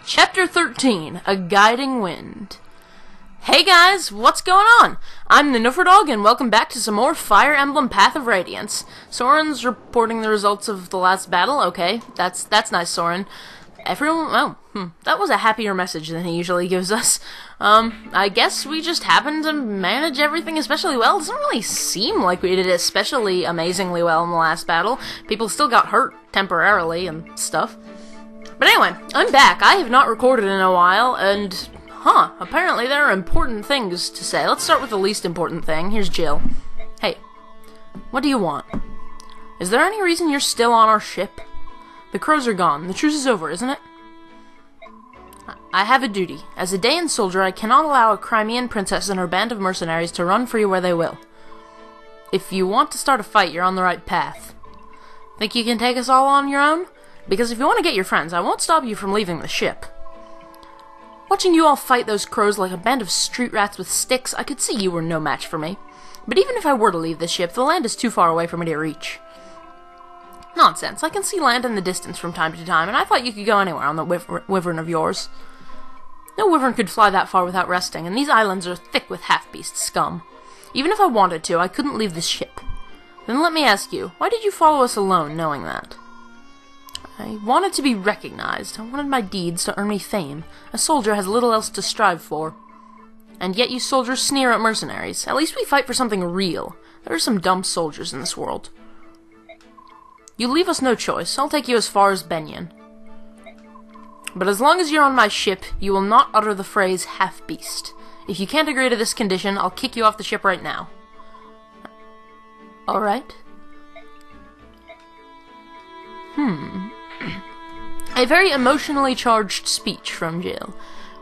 Chapter 13, A Guiding Wind. Hey guys, what's going on? I'm the Nuferdog, and welcome back to some more Fire Emblem Path of Radiance. Soren's reporting the results of the last battle. Okay, that's nice, Soren. Everyone, that was a happier message than he usually gives us. I guess we just happened to manage everything especially well. It doesn't really seem like we did especially amazingly well in the last battle. People still got hurt temporarily and stuff. But anyway, I'm back. I have not recorded in a while, and, apparently there are important things to say. Let's start with the least important thing. Here's Jill. Hey, what do you want? Is there any reason you're still on our ship? The crows are gone. The truce is over, isn't it? I have a duty. As a Dayan soldier, I cannot allow a Crimean princess and her band of mercenaries to run free where they will. If you want to start a fight, you're on the right path. Think you can take us all on your own? Because if you want to get your friends, I won't stop you from leaving the ship. Watching you all fight those crows like a band of street rats with sticks, I could see you were no match for me. But even if I were to leave the ship, the land is too far away for me to reach. Nonsense. I can see land in the distance from time to time, and I thought you could go anywhere on the wyvern of yours. No wyvern could fly that far without resting, and these islands are thick with half-beast scum. Even if I wanted to, I couldn't leave this ship. Then let me ask you, why did you follow us alone, knowing that? I wanted to be recognized. I wanted my deeds to earn me fame. A soldier has little else to strive for. And yet you soldiers sneer at mercenaries. At least we fight for something real. There are some dumb soldiers in this world. You leave us no choice. I'll take you as far as Benyon. But as long as you're on my ship, you will not utter the phrase half-beast. If you can't agree to this condition, I'll kick you off the ship right now. Alright. A very emotionally charged speech from Jill.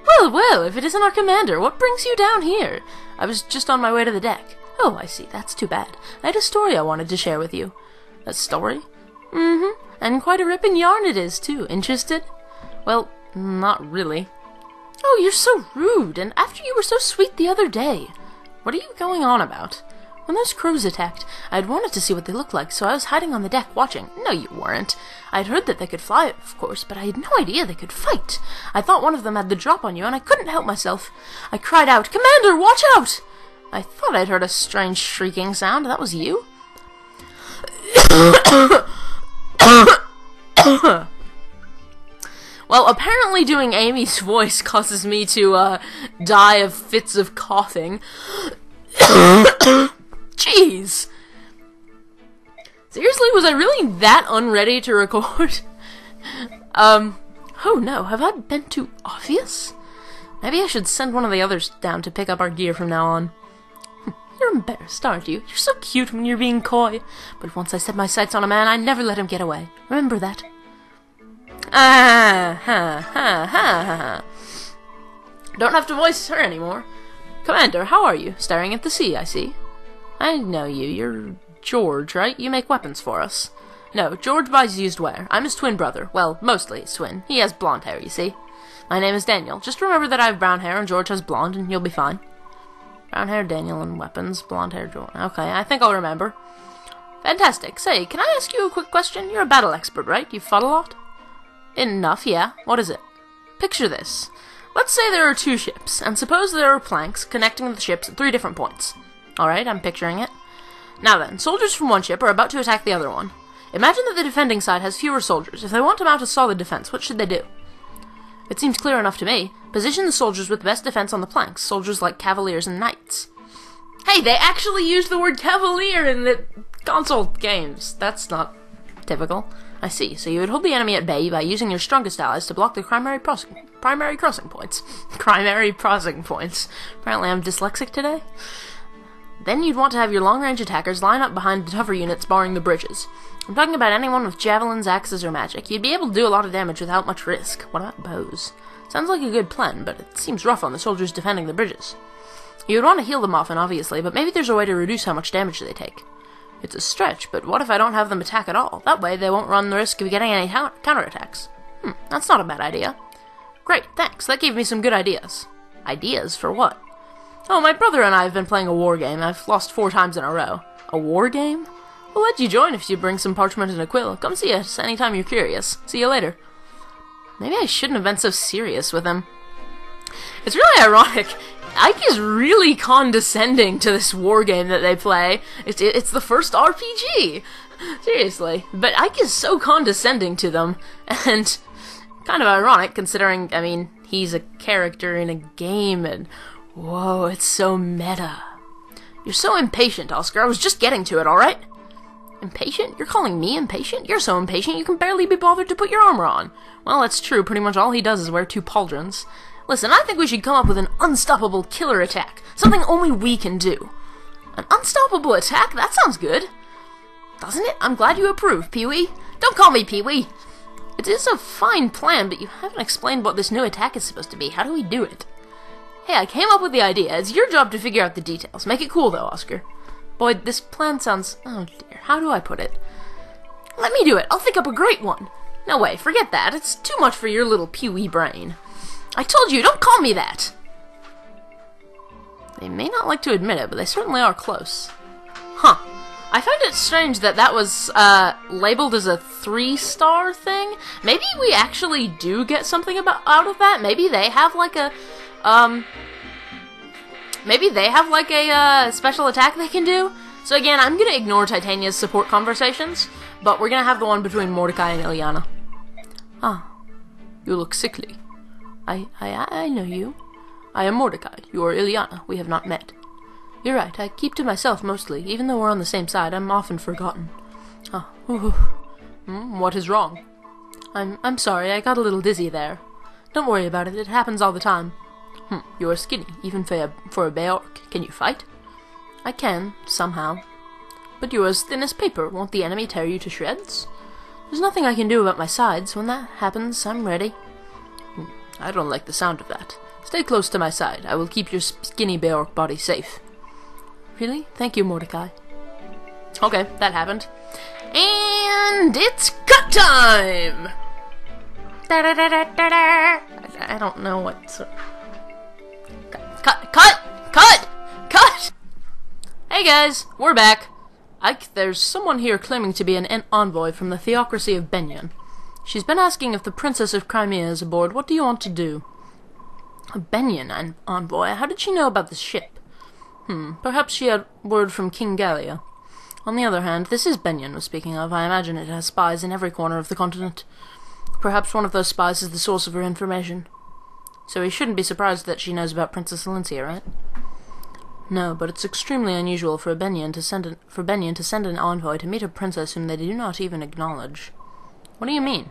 Well, if it isn't our commander, what brings you down here? I was just on my way to the deck. Oh, I see, that's too bad. I had a story I wanted to share with you. A story? And quite a ripping yarn it is, too. Interested? Well, not really. Oh, you're so rude, and after you were so sweet the other day. What are you going on about? When those crows attacked, I had wanted to see what they looked like, so I was hiding on the deck watching. No, you weren't. I had heard that they could fly, of course, but I had no idea they could fight. I thought one of them had the drop on you, and I couldn't help myself. I cried out, "Commander, watch out!" I thought I'd heard a strange shrieking sound. That was you? Well, apparently doing Amy's voice causes me to, die of fits of coughing. Jeez! Seriously, was I really that unready to record? Oh no, have I been too obvious? Maybe I should send one of the others down to pick up our gear from now on. You're embarrassed, aren't you? You're so cute when you're being coy. But once I set my sights on a man, I never let him get away. Remember that? Don't have to voice her anymore. Commander, how are you? Staring at the sea, I see. I know you. You're George, right? You make weapons for us. No, George buys used ware. I'm his twin brother. Well, mostly his twin. He has blonde hair, you see. My name is Daniel. Just remember that I have brown hair and George has blonde, and you'll be fine. Brown hair, Daniel, and weapons. Blonde hair, George. Okay, I think I'll remember. Fantastic. Say, can I ask you a quick question? You're a battle expert, right? You've fought a lot? Enough, yeah. What is it? Picture this. Let's say there are two ships, and suppose there are planks connecting the ships at 3 different points. Alright, I'm picturing it. Now then, soldiers from one ship are about to attack the other one. Imagine that the defending side has fewer soldiers. If they want to mount a solid defense, what should they do? It seems clear enough to me. Position the soldiers with the best defense on the planks, soldiers like cavaliers and knights. Hey, they actually used the word cavalier in the console games. That's not typical. I see. So you would hold the enemy at bay by using your strongest allies to block the primary crossing points. Primary crossing points. Apparently I'm dyslexic today. Then you'd want to have your long-range attackers line up behind the tougher units barring the bridges. I'm talking about anyone with javelins, axes, or magic. You'd be able to do a lot of damage without much risk. What about bows? Sounds like a good plan, but it seems rough on the soldiers defending the bridges. You would want to heal them often, obviously, but maybe there's a way to reduce how much damage they take. It's a stretch, but what if I don't have them attack at all? That way they won't run the risk of getting any counterattacks. That's not a bad idea. Great, thanks. That gave me some good ideas. Ideas for what? Oh, my brother and I have been playing a war game. I've lost 4 times in a row. A war game? We'll let you join if you bring some parchment and a quill. Come see us anytime you're curious. See you later. Maybe I shouldn't have been so serious with him. It's really ironic. Ike is really condescending to this war game that they play. It's the first RPG. Seriously. But Ike is so condescending to them. And kind of ironic considering, I mean, he's a character in a game and whoa, it's so meta. You're so impatient, Oscar. I was just getting to it, alright? Impatient? You're calling me impatient? You're so impatient you can barely be bothered to put your armor on. Well, that's true. Pretty much all he does is wear 2 pauldrons. Listen, I think we should come up with an unstoppable killer attack. Something only we can do. An unstoppable attack? That sounds good. Doesn't it? I'm glad you approve, Pee-wee. Don't call me Pee-wee. It is a fine plan, but you haven't explained what this new attack is supposed to be. How do we do it? Hey, I came up with the idea. It's your job to figure out the details. Make it cool, though, Oscar. Boy, this plan sounds... Oh, dear. How do I put it? Let me do it. I'll think up a great one. No way. Forget that. It's too much for your little Pee-wee brain. I told you, don't call me that! They may not like to admit it, but they certainly are close. Huh. I found it strange that that was, labeled as a 3-star thing. Maybe we actually do get something out of that. Maybe they have, like, a, special attack they can do. So again, I'm gonna ignore Titania's support conversations, but we're gonna have the one between Mordecai and Ilyana. Ah, you look sickly. I know you. I am Mordecai. You are Ilyana. We have not met. You're right. I keep to myself mostly. Even though we're on the same side, I'm often forgotten. Ah, what is wrong? I'm sorry. I got a little dizzy there. Don't worry about it. It happens all the time. You are skinny, even for a bay orc. Can you fight? I can, somehow. But you're as thin as paper. Won't the enemy tear you to shreds? There's nothing I can do about my sides. When that happens, I'm ready. I don't like the sound of that. Stay close to my side. I will keep your skinny bay orc body safe. Really? Thank you, Mordecai. Okay, that happened. And it's cut time! I don't know what... Cut! Hey guys, we're back. Ike, there's someone here claiming to be an envoy from the theocracy of Benyon. She's been asking if the Princess of Crimea is aboard. What do you want to do? A Benyon envoy? How did she know about the ship? Perhaps she had word from King Gallia. On the other hand, this is Benyon we're speaking of. I imagine it has spies in every corner of the continent. Perhaps one of those spies is the source of her information. So we shouldn't be surprised that she knows about Princess Valencia, right? No, but it's extremely unusual for Benyon to send an envoy to meet a princess whom they do not even acknowledge. What do you mean?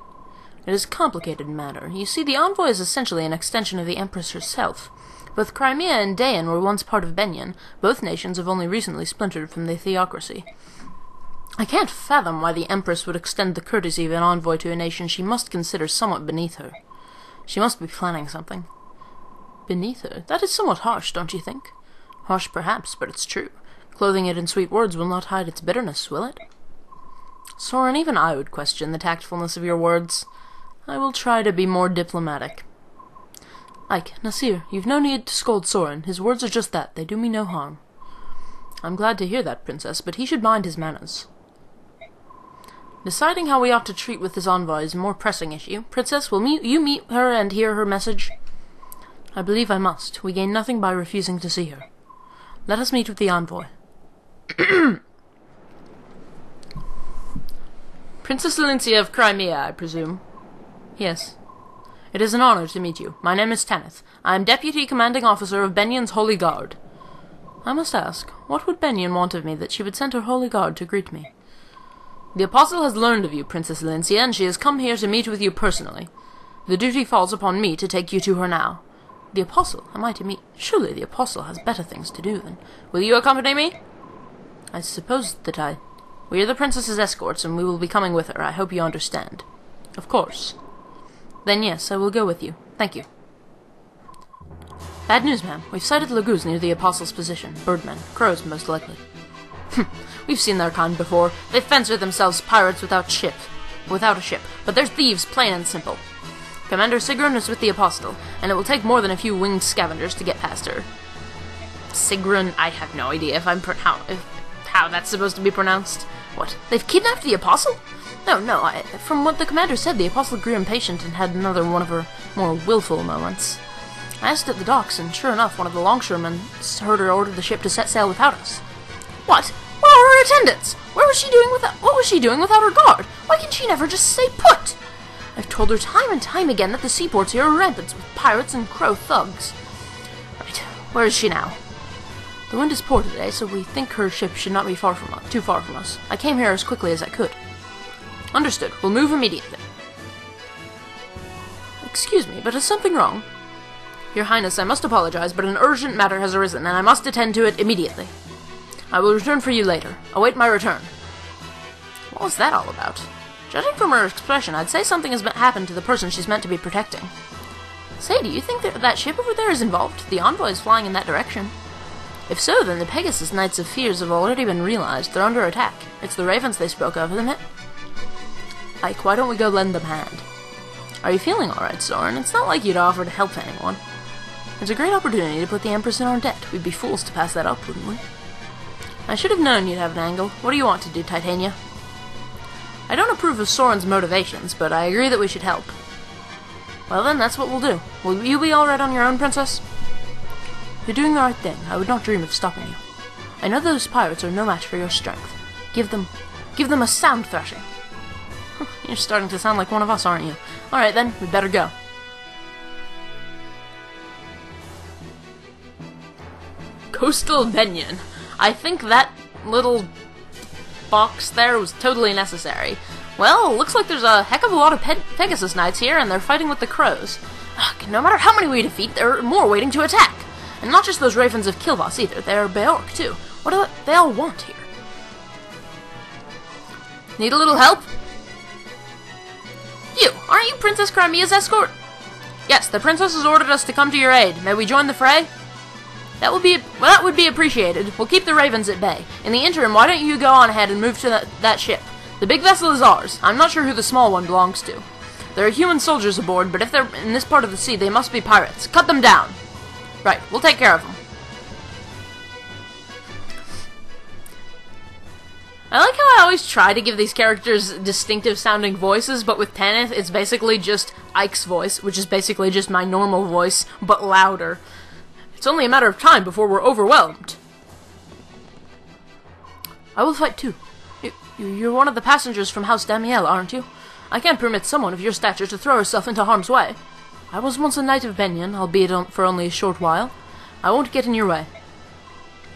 It is a complicated matter. You see, the envoy is essentially an extension of the Empress herself. Both Crimea and Dayan were once part of Benyon. Both nations have only recently splintered from the theocracy. I can't fathom why the Empress would extend the courtesy of an envoy to a nation she must consider somewhat beneath her. She must be planning something. Beneath her? That is somewhat harsh, don't you think? Harsh perhaps, but it's true. Clothing it in sweet words will not hide its bitterness, will it? Soren, even I would question the tactfulness of your words. I will try to be more diplomatic. Ike, Nasir, you've no need to scold Soren. His words are just that. They do me no harm. I'm glad to hear that, Princess, but he should mind his manners. Deciding how we ought to treat with this envoy is a more pressing issue. Princess, will you meet her and hear her message? I believe I must. We gain nothing by refusing to see her. Let us meet with the envoy. Princess Valencia of Crimea, I presume. Yes. It is an honor to meet you. My name is Tanith. I am Deputy Commanding Officer of Benyon's Holy Guard. I must ask, what would Benyon want of me that she would send her Holy Guard to greet me? The Apostle has learned of you, Princess Valencia, and she has come here to meet with you personally. The duty falls upon me to take you to her now. The Apostle? Am I to meet? Surely the Apostle has better things to do than... Will you accompany me? I suppose that We are the Princess's escorts, and we will be coming with her. I hope you understand. Of course. Then yes, I will go with you. Thank you. Bad news, ma'am. We've sighted Lagoos near the Apostle's position. Birdmen. Crows, most likely. We've seen their kind before. They fancy themselves pirates without a ship. But they're thieves, plain and simple. Commander Sigrun is with the Apostle, and it will take more than a few winged scavengers to get past her. Sigrun, I have no idea if I'm how how that's supposed to be pronounced. What? They've kidnapped the Apostle? No, from what the commander said, the Apostle grew impatient and had another one of her more willful moments. I asked at the docks, and sure enough, one of the longshoremen heard her order the ship to set sail without us. What? Where are her attendants? What was she doing without her guard? Why can she never just stay put? I've told her time and time again that the seaports here are rampant with pirates and crow thugs. Right, where is she now? The wind is poor today, so we think her ship should not be too far from us. I came here as quickly as I could. Understood. We'll move immediately. Excuse me, but is something wrong? Your Highness, I must apologize, but an urgent matter has arisen, and I must attend to it immediately. I will return for you later. Await my return. What was that all about? Judging from her expression, I'd say something has happened to the person she's meant to be protecting. Say, do you think that ship over there is involved? The envoy is flying in that direction. If so, then the Pegasus Knights of Fears have already been realized. They're under attack. It's the Ravens they spoke of, isn't it? Ike, why don't we go lend them a hand? Are you feeling alright, Soren? It's not like you'd offer to help anyone. It's a great opportunity to put the Empress in our debt. We'd be fools to pass that up, wouldn't we? I should have known you'd have an angle. What do you want to do, Titania? I don't approve of Soren's motivations, but I agree that we should help. Well then, that's what we'll do. Will you be alright on your own, Princess? You're doing the right thing. I would not dream of stopping you. I know those pirates are no match for your strength. Give them a sound thrashing. You're starting to sound like one of us, aren't you? Alright then, we'd better go. Coastal Benyon. I think that little box there was totally necessary. Well, looks like there's a heck of a lot of Pegasus Knights here, and they're fighting with the crows. Ugh, no matter how many we defeat, there are more waiting to attack. And not just those Ravens of Kilvas either, they're Beork too. What do they all want here? Need a little help? You, aren't you Princess Crimea's escort? Yes, the princess has ordered us to come to your aid. May we join the fray? That would be appreciated. We'll keep the Ravens at bay. In the interim, why don't you go on ahead and move to that ship? The big vessel is ours. I'm not sure who the small one belongs to. There are human soldiers aboard, but if they're in this part of the sea, they must be pirates. Cut them down. Right, we'll take care of them. I like how I always try to give these characters distinctive sounding voices, but with Tanith, it's basically just Ike's voice, which is basically just my normal voice, but louder. It's only a matter of time before we're overwhelmed. I will fight too. You're one of the passengers from House Damiel, aren't you? I can't permit someone of your stature to throw herself into harm's way. I was once a knight of Benyon, albeit for only a short while. I won't get in your way.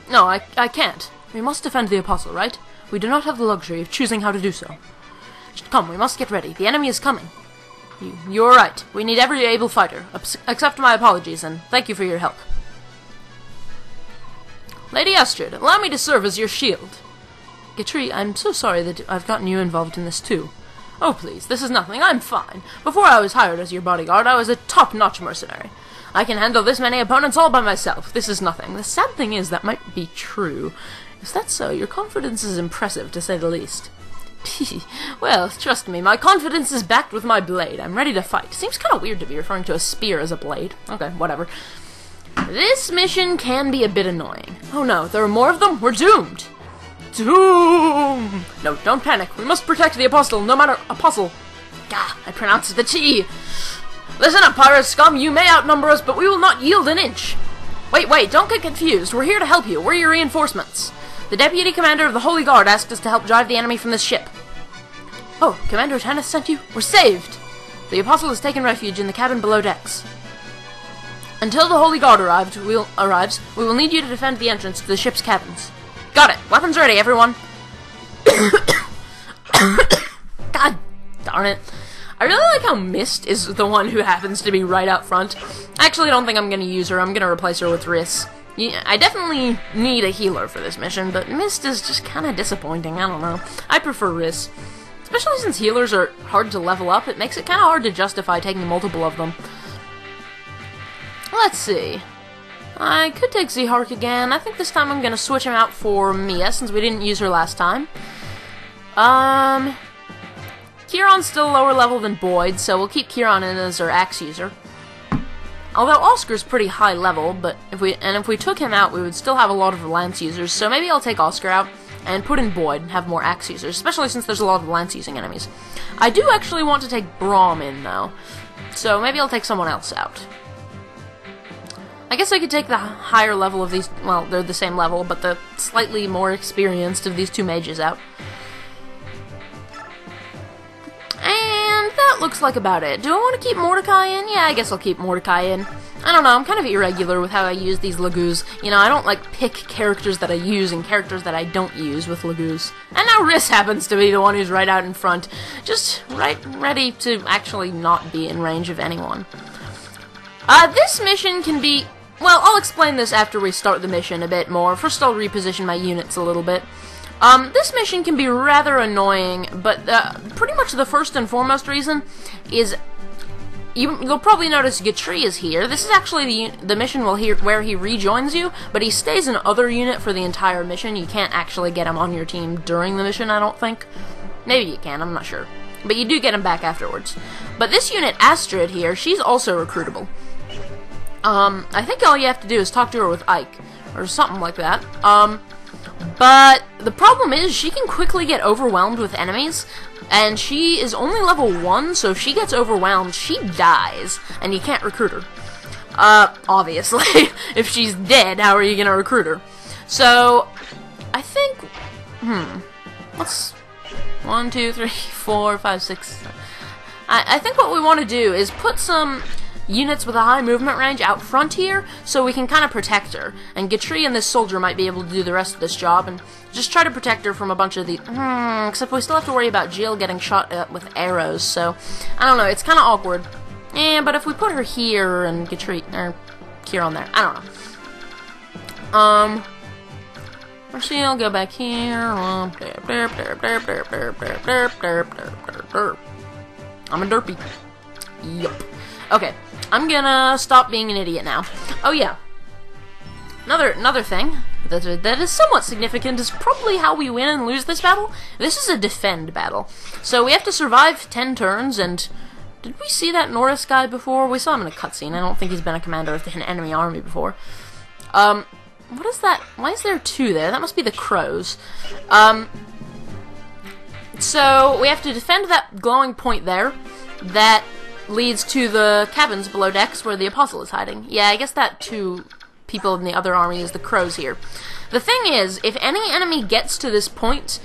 No, I can't. We must defend the Apostle, right? We do not have the luxury of choosing how to do so. Come, we must get ready. The enemy is coming. You're right. We need every able fighter. Accept my apologies, and thank you for your help. Lady Astrid, allow me to serve as your shield. Gatri, I'm so sorry that I've gotten you involved in this too. Oh please, this is nothing, I'm fine. Before I was hired as your bodyguard, I was a top-notch mercenary. I can handle this many opponents all by myself. This is nothing. The sad thing is that might be true. Is that so? Your confidence is impressive, to say the least. Well, trust me, my confidence is backed with my blade. I'm ready to fight. Seems kind of weird to be referring to a spear as a blade. Okay, whatever. This mission can be a bit annoying. Oh no, there are more of them? We're doomed! Doom! No, don't panic. We must protect the Apostle, no matter... Apostle. Gah, I pronounced the T. Listen up, pirate scum. You may outnumber us, but we will not yield an inch. Wait, don't get confused. We're here to help you. We're your reinforcements. The Deputy Commander of the Holy Guard asked us to help drive the enemy from this ship. Oh, Commander Tanith sent you? We're saved! The Apostle has taken refuge in the cabin below decks. Until the Holy Guard arrives, we will need you to defend the entrance to the ship's cabins. Got it. Weapons ready, everyone. God darn it. I really like how Mist is the one who happens to be right out front. I actually don't think I'm going to use her. I'm going to replace her with Riss. Yeah, I definitely need a healer for this mission, but Mist is just kind of disappointing. I don't know. I prefer Riss. Especially since healers are hard to level up, it makes it kind of hard to justify taking multiple of them. Let's see. I could take Zehark again. I think this time I'm going to switch him out for Mia, since we didn't use her last time. Kieran's still lower level than Boyd, so we'll keep Kieran in as our axe user. Although Oscar's pretty high level, but if we took him out, we would still have a lot of lance users, so maybe I'll take Oscar out. and put in Boyd and have more axe users, especially since there's a lot of lance-using enemies. I do actually want to take Braum in, though, so maybe I'll take someone else out. I guess I could take the higher level of these, well, they're the same level, but the slightly more experienced of these two mages out. And that looks like about it. Do I want to keep Mordecai in? Yeah, I guess I'll keep Mordecai in. I don't know, I'm kind of irregular with how I use these Lagoos. You know, I don't, like, pick characters that I use and characters that I don't use with Lagoos. And now Riss happens to be the one who's right out in front. Just right ready to actually not be in range of anyone. This mission can be... Well, I'll explain this after we start the mission a bit more. First, I'll reposition my units a little bit. This mission can be rather annoying, but pretty much the first and foremost reason is... You'll probably notice Gatri is here. This is actually the mission where he rejoins you, but he stays an other unit for the entire mission. You can't actually get him on your team during the mission, I don't think. Maybe you can, I'm not sure. But you do get him back afterwards. But this unit, Astrid here, she's also recruitable. I think all you have to do is talk to her with Ike, or something like that. But the problem is she can quickly get overwhelmed with enemies, and she is only level 1, so if she gets overwhelmed, she dies, and you can't recruit her. Obviously. If she's dead, how are you gonna recruit her? So, I think, let's, 1, 2, 3, 4, 5, 6, I think what we want to do is put some units with a high movement range out front here, so we can kind of protect her. And Gatri and this soldier might be able to do the rest of this job, and just try to protect her from a bunch of the... except we still have to worry about Jill getting shot at with arrows, so... I don't know, it's kind of awkward. But if we put her here and Gatri... or Kieran there, I don't know. Actually, I'll go back here. I'm a derpy. Yup. Okay. I'm gonna stop being an idiot now. Oh yeah. Another thing that is somewhat significant is probably how we win and lose this battle. This is a defend battle. So we have to survive 10 turns, and did we see that Norris guy before? We saw him in a cutscene. I don't think he's been a commander of an enemy army before. What is that? Why is there 2 there? That must be the crows. So we have to defend that glowing point there. That leads to the cabins below decks where the Apostle is hiding. Yeah, I guess that 2 people in the other army is the crows here. The thing is, if any enemy gets to this point,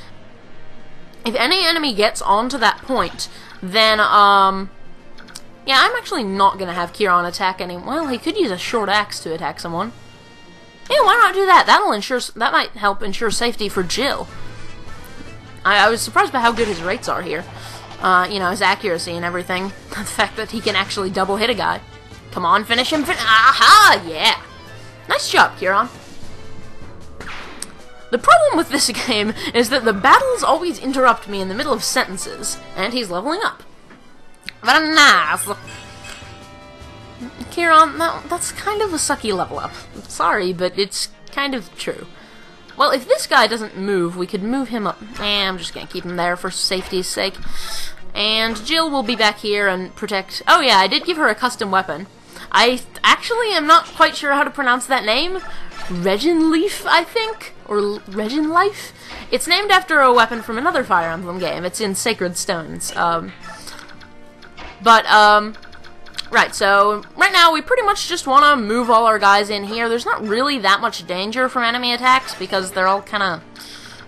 if any enemy gets onto that point, then, yeah, I'm actually not gonna have Kieran attack anyone. Well, he could use a short axe to attack someone. Yeah, why not do that? That might help ensure safety for Jill. I was surprised by how good his rates are here. You know, his accuracy and everything. The fact that he can actually double hit a guy. Come on, finish him. Aha! Yeah! Nice job, Kieran. The problem with this game is that the battles always interrupt me in the middle of sentences, and he's leveling up. Very nice. Kieran, that's kind of a sucky level up. Sorry, but it's kind of true. Well, if this guy doesn't move, we could move him up. I'm just gonna keep him there for safety's sake. And Jill will be back here and protect... Oh yeah, I did give her a custom weapon. I actually am not quite sure how to pronounce that name. Reginleaf, I think? Or Reginlife? It's named after a weapon from another Fire Emblem game. It's in Sacred Stones. Right, so right now we pretty much just want to move all our guys in here. There's not really that much danger from enemy attacks because they're all kind of,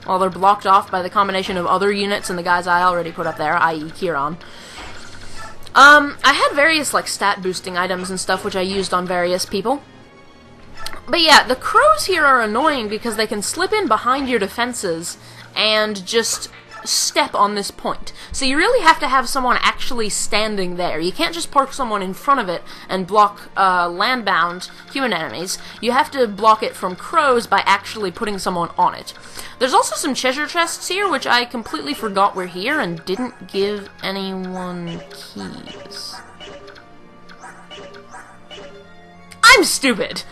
well, they're blocked off by the combination of other units and the guys I already put up there, i.e. Kieran. I had various, like, stat boosting items and stuff which I used on various people. But yeah, the crows here are annoying because they can slip in behind your defenses and just step on this point. So you really have to have someone actually standing there. You can't just park someone in front of it and block landbound human enemies. You have to block it from crows by actually putting someone on it. There's also some treasure chests here, which I completely forgot were here and didn't give anyone keys. I'm stupid!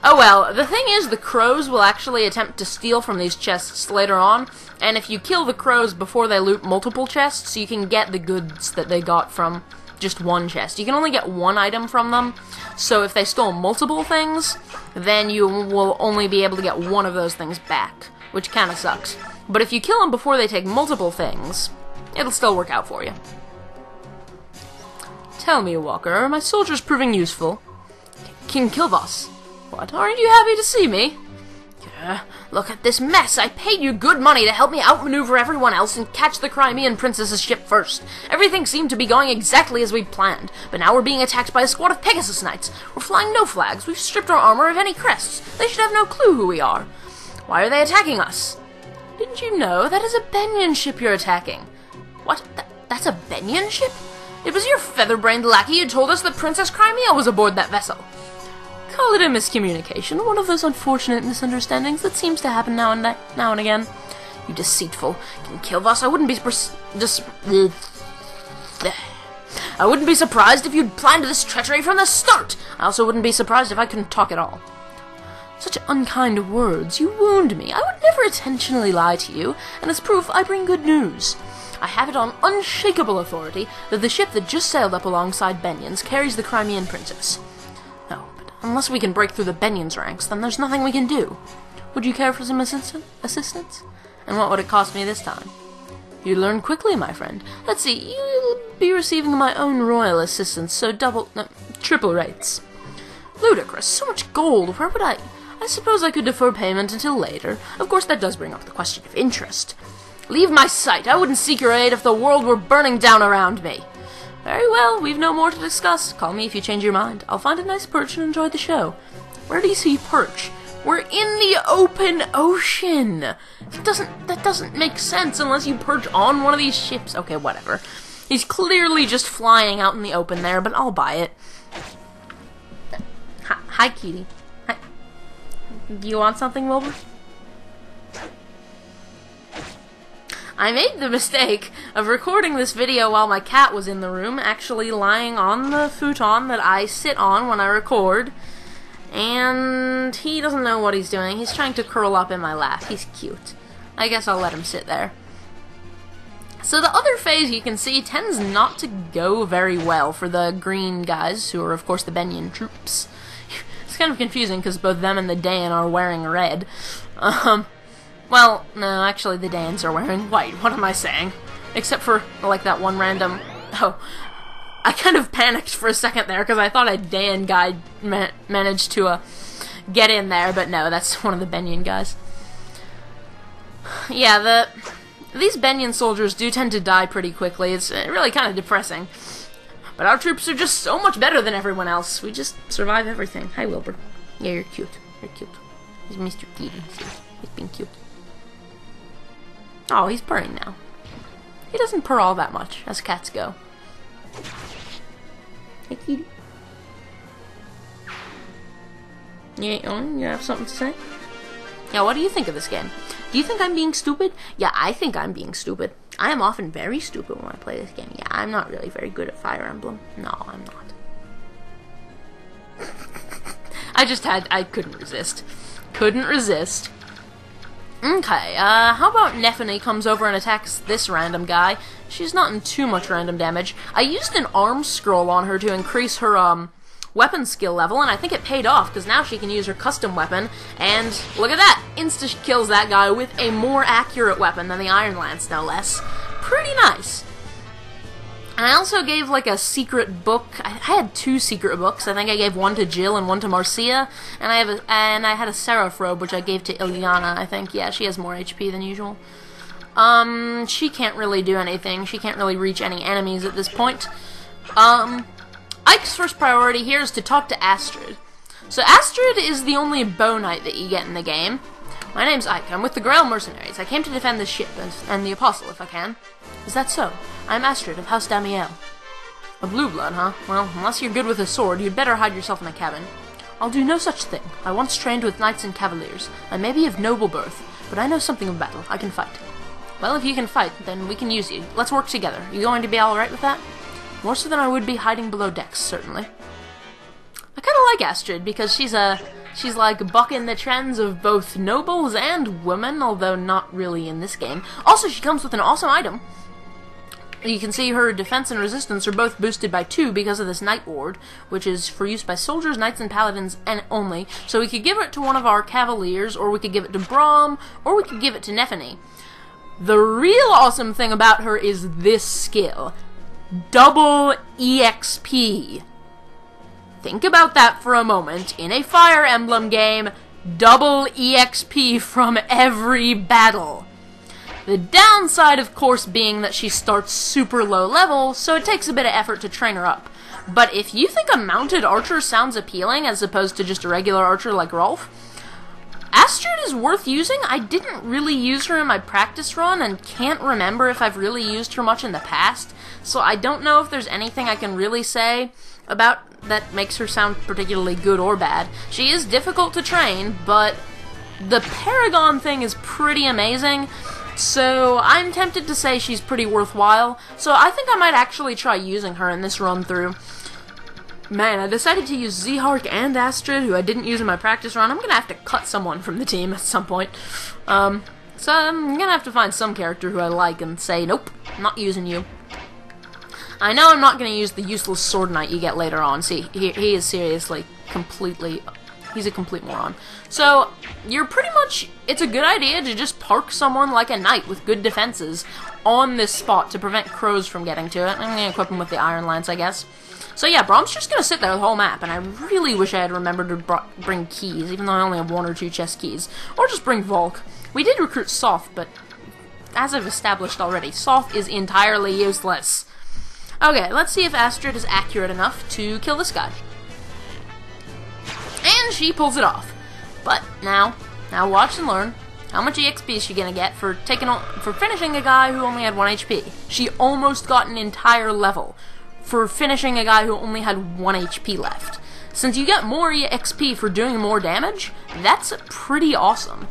Oh well, the thing is, the crows will actually attempt to steal from these chests later on, and if you kill the crows before they loot multiple chests, you can get the goods that they got from just one chest. You can only get one item from them, so if they stole multiple things, then you will only be able to get one of those things back, which kinda sucks. But if you kill them before they take multiple things, it'll still work out for you. Tell me, Walker, are my soldiers proving useful? King Kilvos. What, aren't you happy to see me? Look at this mess. I paid you good money to help me outmaneuver everyone else and catch the Crimean princess's ship first. Everything seemed to be going exactly as we'd planned, but now we're being attacked by a squad of Pegasus Knights. We're flying no flags. We've stripped our armor of any crests. They should have no clue who we are. Why are they attacking us? Didn't you know? That is a Benyon ship you're attacking. What? That's a Benyon ship? It was your feather-brained lackey who told us that Princess Crimea was aboard that vessel. Call it a miscommunication, one of those unfortunate misunderstandings that seems to happen now and again. You deceitful King Kilvos, I wouldn't be surprised if you'd planned this treachery from the start. I also wouldn't be surprised if I couldn't talk at all. Such unkind words, you wound me. I would never intentionally lie to you, and as proof, I bring good news. I have it on unshakable authority that the ship that just sailed up alongside Benyon's carries the Crimean princess. No, but unless we can break through the Benyon's ranks, then there's nothing we can do. Would you care for some assistance? And what would it cost me this time? You'd learn quickly, my friend. Let's see, you'll be receiving my own royal assistance, so triple rates. Ludicrous, so much gold, where would I suppose I could defer payment until later. Of course, that does bring up the question of interest. Leave my sight. I wouldn't seek your aid if the world were burning down around me. Very well, we've no more to discuss. Call me if you change your mind. I'll find a nice perch and enjoy the show. Where do you see perch? We're in the open ocean. That doesn't make sense unless you perch on one of these ships. Okay, whatever. He's clearly just flying out in the open there, but I'll buy it. Hi, Kitty. Hi. Do you want something, Wilbur? I made the mistake of recording this video while my cat was in the room, actually lying on the futon that I sit on when I record, and he doesn't know what he's doing. He's trying to curl up in my lap. He's cute. I guess I'll let him sit there. So the other phase, you can see, tends not to go very well for the green guys, who are, of course, the Benyon troops. It's kind of confusing, because both them and the Dayan are wearing red. Well, no, actually the Danes are wearing white. What am I saying? Except for, like, that one random... Oh, I kind of panicked for a second there, because I thought a Dan guy managed to, get in there, but no, that's one of the Benyon guys. Yeah, these Benyon soldiers do tend to die pretty quickly. It's really kind of depressing. But our troops are just so much better than everyone else. We just survive everything. Hi, Wilbur. Yeah, you're cute. You're cute. He's Mr. Kitty. He's being cute. Oh, he's purring now. He doesn't purr all that much, as cats go. Hey, kitty. You have something to say? Yeah, what do you think of this game? Do you think I'm being stupid? Yeah, I think I'm being stupid. I am often very stupid when I play this game. Yeah, I'm not really very good at Fire Emblem. No, I'm not. I couldn't resist. Couldn't resist. Okay, how about Nephany comes over and attacks this random guy? She's not in too much random damage. I used an arm scroll on her to increase her, weapon skill level, and I think it paid off, because now she can use her custom weapon, and look at that! Insta-kills that guy with a more accurate weapon than the Iron Lance, no less. Pretty nice. And I also gave, like, a secret book. I had 2 secret books. I think I gave one to Jill and one to Marcia. And I had a Seraph robe, which I gave to Ilyana, I think. Yeah, she has more HP than usual. She can't really do anything. She can't really reach any enemies at this point. Ike's first priority here is to talk to Astrid. So Astrid is the only bow knight that you get in the game. My name's Ike. I'm with the Grail Mercenaries. I came to defend this ship and the Apostle, if I can. Is that so? I'm Astrid of House Damiel. A blue blood, huh? Well, unless you're good with a sword, you'd better hide yourself in a cabin. I'll do no such thing. I once trained with knights and cavaliers. I may be of noble birth, but I know something of battle. I can fight. Well, if you can fight, then we can use you. Let's work together. You going to be alright with that? More so than I would be hiding below decks, certainly. I kinda like Astrid, because she's like bucking the trends of both nobles and women, although not really in this game. Also, she comes with an awesome item. You can see her defense and resistance are both boosted by 2 because of this Knight Ward, which is for use by soldiers, knights, and paladins and only. So we could give it to one of our cavaliers, or we could give it to Braum, or we could give it to Nephany. The real awesome thing about her is this skill. Double EXP. Think about that for a moment. In a Fire Emblem game, double EXP from every battle. The downside, of course, being that she starts super low level, so it takes a bit of effort to train her up. But if you think a mounted archer sounds appealing as opposed to just a regular archer like Rolf, Astrid is worth using. I didn't really use her in my practice run and can't remember if I've really used her much in the past, so I don't know if there's anything I can really say about that makes her sound particularly good or bad. She is difficult to train, but the Paragon thing is pretty amazing, so I'm tempted to say she's pretty worthwhile, so I think I might actually try using her in this run-through. Man, I decided to use Zehark and Astrid, who I didn't use in my practice run. I'm gonna have to cut someone from the team at some point. So I'm gonna have to find some character who I like and say, nope, not using you. I know I'm not gonna use the useless Sword Knight you get later on. See, he is seriously he's a complete moron. So, you're pretty much, it's a good idea to just park someone like a knight with good defenses on this spot to prevent crows from getting to it. I'm gonna equip him with the Iron Lance, I guess. So yeah, Brahm's just gonna sit there the whole map, and I really wish I had remembered to bring keys, even though I only have 1 or 2 chest keys. Or just bring Volk. We did recruit Soth, but as I've established already, Soth is entirely useless. Okay, let's see if Astrid is accurate enough to kill this guy. And she pulls it off. But now watch and learn. How much EXP is she gonna get for finishing a guy who only had 1 HP? She almost got an entire level for finishing a guy who only had 1 HP left. Since you get more EXP for doing more damage, that's pretty awesome.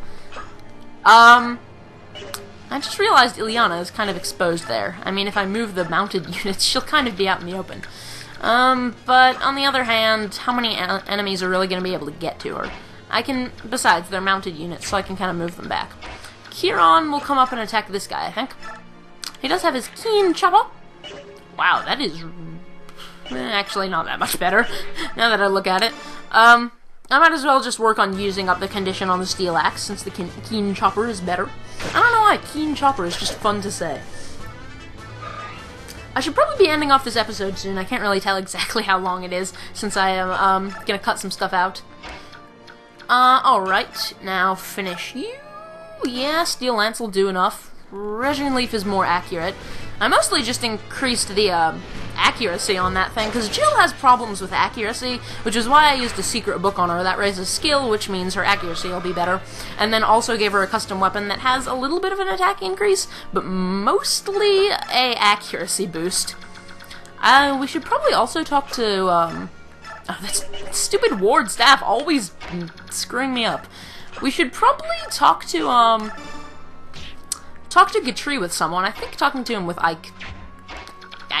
I just realized Ileana is kind of exposed there. I mean, if I move the mounted units, she'll kind of be out in the open. But on the other hand, how many enemies are really going to be able to get to her? Besides, they're mounted units, so I can kind of move them back. Kieran will come up and attack this guy, I think. He does have his keen chopper. Wow, that is actually not that much better, now that I look at it. I might as well just work on using up the condition on the steel axe, since the keen chopper is better. I don't know why, keen chopper is just fun to say. I should probably be ending off this episode soon. I can't really tell exactly how long it is, since I am gonna cut some stuff out. Alright, now finish you. Yeah, Steel Lance will do enough. Regime Leaf is more accurate. I mostly just increased the accuracy on that thing, because Jill has problems with accuracy, which is why I used a secret book on her. That raises skill, which means her accuracy will be better, and then also gave her a custom weapon that has a little bit of an attack increase, but mostly a accuracy boost. We should probably also talk to, oh, that stupid ward staff always screwing me up. We should probably talk to Gatri with someone. I think talking to him with Ike.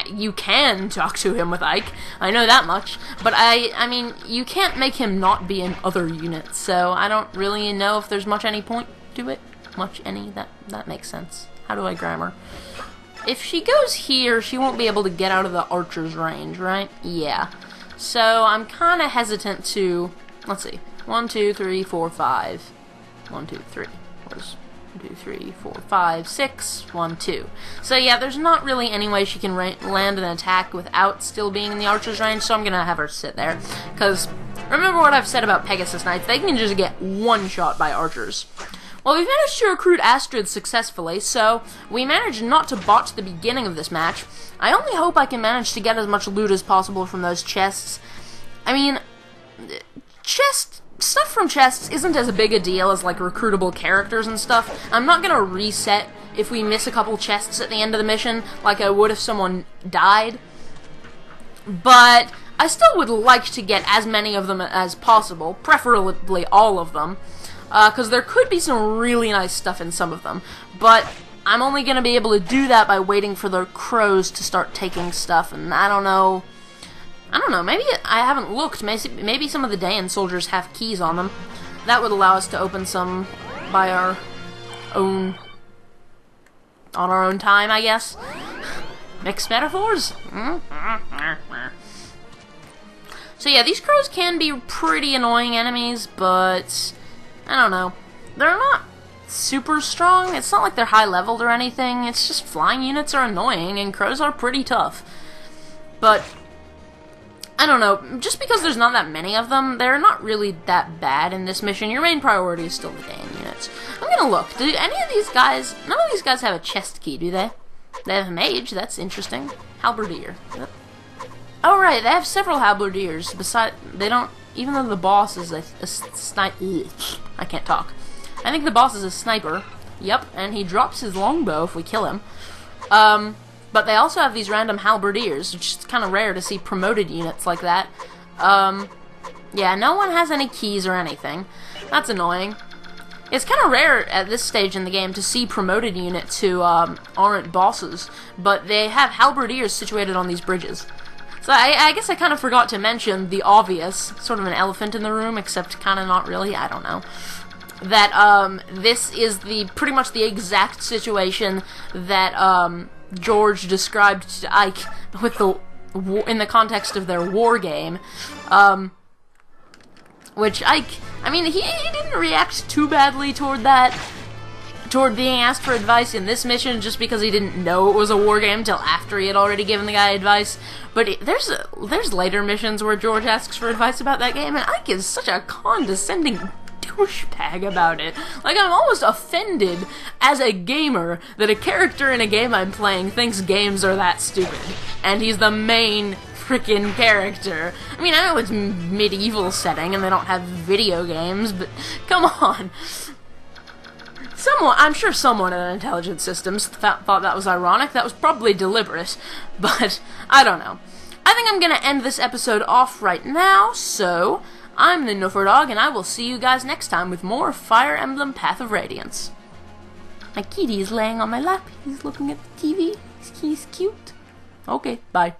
You can talk to him with Ike, I know that much, but I mean, you can't make him not be in other units, so I don't really know if there's any point to it. That makes sense. How do I grammar? If she goes here, she won't be able to get out of the archer's range, right? Yeah. So I'm kind of hesitant to, let's see, 1, 2, 3, 4, 5, 1, 2, 3, where's 1, 2, 3, 4, 5, 6, 1, 2. So yeah, there's not really any way she can land an attack without still being in the archer's range, so I'm gonna have her sit there. Because, remember what I've said about Pegasus Knights, they can just get one shot by archers. Well, we've managed to recruit Astrid successfully, so we managed not to botch the beginning of this match. I only hope I can manage to get as much loot as possible from those chests. I mean, stuff from chests isn't as big a deal as, like, recruitable characters and stuff. I'm not gonna reset if we miss a couple chests at the end of the mission, like I would if someone died. But I still would like to get as many of them as possible, preferably all of them, because there could be some really nice stuff in some of them. But I'm only gonna be able to do that by waiting for the crows to start taking stuff, and I don't know, maybe I haven't looked. Maybe some of the Dayan soldiers have keys on them. That would allow us to open some by our own, on our own time, I guess. Mixed metaphors? So yeah, these crows can be pretty annoying enemies, but I don't know. They're not super strong. It's not like they're high-leveled or anything. It's just flying units are annoying, and crows are pretty tough. But I don't know, just because there's not that many of them, they're not really that bad in this mission. Your main priority is still the Daean units. I'm gonna look. Do any of these guys... None of these guys have a chest key, do they? They have a mage, that's interesting. Halberdier. Yep. Oh, right, they have several halberdiers. Besides, they don't... Even though the boss is a sniper... I can't talk. I think the boss is a sniper. Yep, and he drops his longbow if we kill him. But they also have these random halberdiers, which is kind of rare to see promoted units like that. Yeah, no one has any keys or anything. That's annoying. It's kind of rare at this stage in the game to see promoted units who aren't bosses, but they have halberdiers situated on these bridges. So I guess I kind of forgot to mention the obvious, sort of an elephant in the room, except kind of not really, I don't know. That this is pretty much the exact situation that George described to Ike with in the context of their war game. Which Ike, I mean, he didn't react too badly toward being asked for advice in this mission, just because he didn't know it was a war game till after he had already given the guy advice. But there's later missions where George asks for advice about that game, and Ike is such a condescending douchebag about it. Like, I'm almost offended as a gamer that a character in a game I'm playing thinks games are that stupid, and he's the main freaking character. I mean, I know it's medieval setting and they don't have video games, but come on. I'm sure someone in Intelligent Systems thought that was ironic. That was probably deliberate, but I don't know. I think I'm gonna end this episode off right now, so I'm the Nufferdog, and I will see you guys next time with more Fire Emblem Path of Radiance. My kitty is laying on my lap. He's looking at the TV. He's cute. Okay, bye.